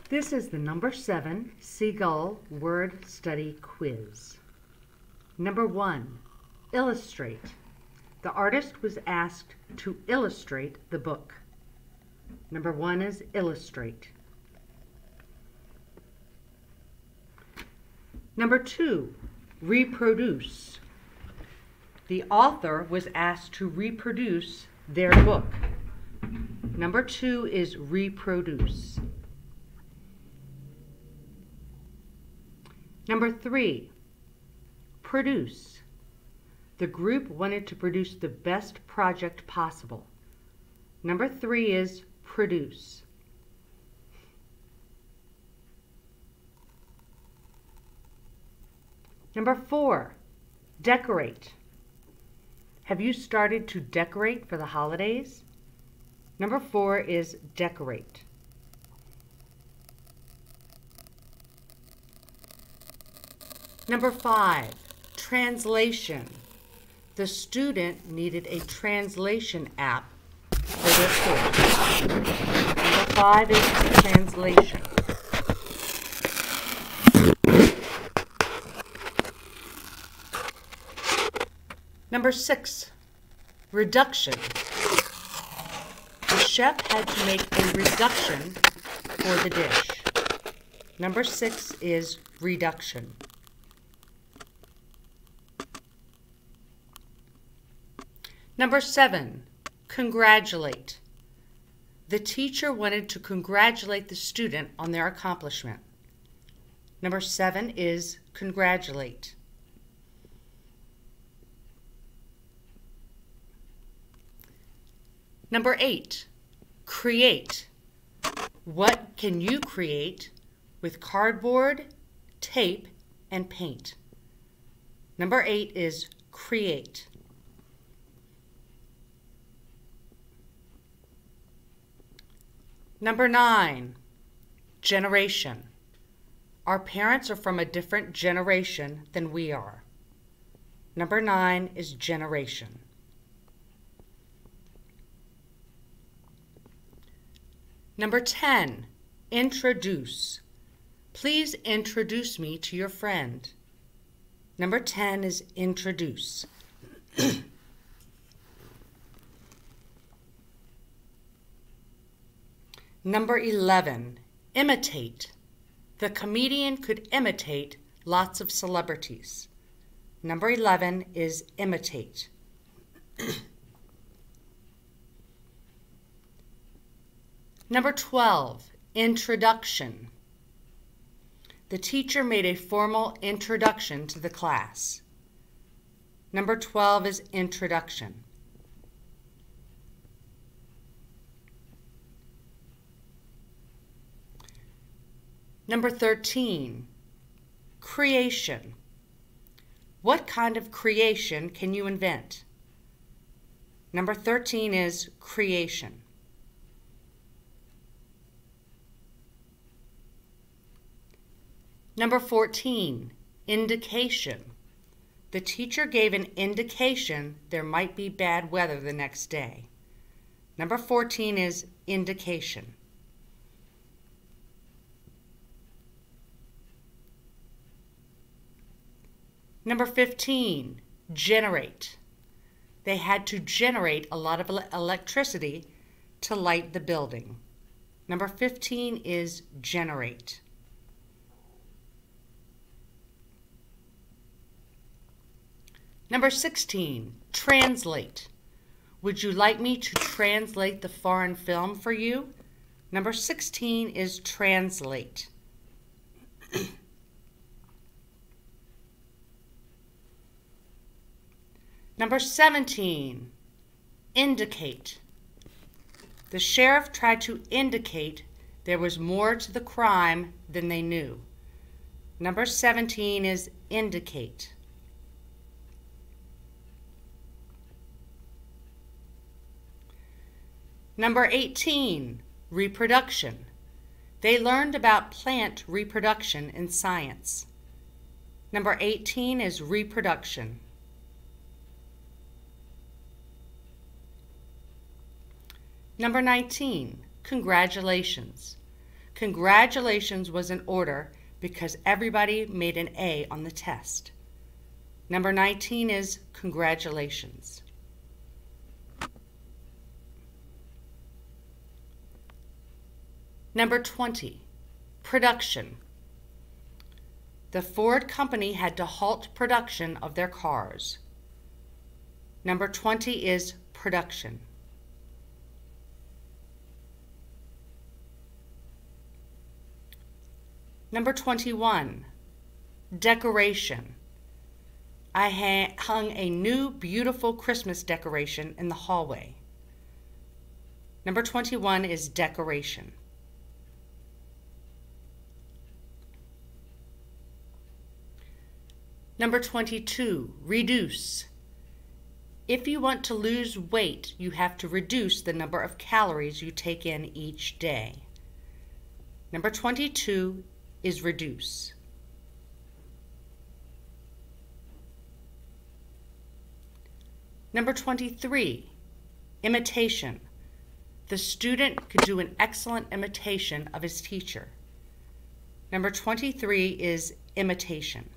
This is the number 7 Seagull Word Study quiz. Number 1, illustrate. The artist was asked to illustrate the book. Number 1 is illustrate. Number 2, reproduce. The author was asked to reproduce their book. Number 2 is reproduce. Number 3, produce. The group wanted to produce the best project possible. Number 3 is produce. Number 4, decorate. Have you started to decorate for the holidays? Number 4 is decorate. Number 5, translation. The student needed a translation app for their course. Number 5 is translation. Number 6, reduction. The chef had to make a reduction for the dish. Number 6 is reduction. Number 7, congratulate. The teacher wanted to congratulate the student on their accomplishment. Number 7 is congratulate. Number 8, create. What can you create with cardboard, tape, and paint? Number 8 is create. Number 9, generation. Our parents are from a different generation than we are. Number 9 is generation. Number 10, introduce. Please introduce me to your friend. Number 10 is introduce. Number 11, imitate. The comedian could imitate lots of celebrities. Number 11 is imitate. Number 12, introduction. The teacher made a formal introduction to the class. Number 12 is introduction. Number 13, creation. What kind of creation can you invent? Number 13 is creation. Number 14, indication. The teacher gave an indication there might be bad weather the next day. Number 14 is indication. Number 15, generate. They had to generate a lot of electricity to light the building. Number 15 is generate. Number 16, translate. Would you like me to translate the foreign film for you? Number 16 is translate. Number 17, indicate. The sheriff tried to indicate there was more to the crime than they knew. Number 17 is indicate. Number 18, reproduction. They learned about plant reproduction in science. Number 18 is reproduction. Number 19, congratulations. Congratulations was in order because everybody made an A on the test. Number 19 is congratulations. Number 20, production. The Ford company had to halt production of their cars. Number 20 is production. Number 21, decoration. I hung a new beautiful Christmas decoration in the hallway. Number 21 is decoration. Number 22, reduce. If you want to lose weight, you have to reduce the number of calories you take in each day. Number 22 is reduce. Number 23, imitation. The student could do an excellent imitation of his teacher. Number 23 is imitation.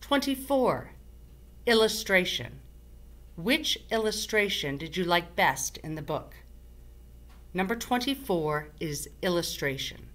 '24, illustration. Which illustration did you like best in the book? Number 24 is illustration.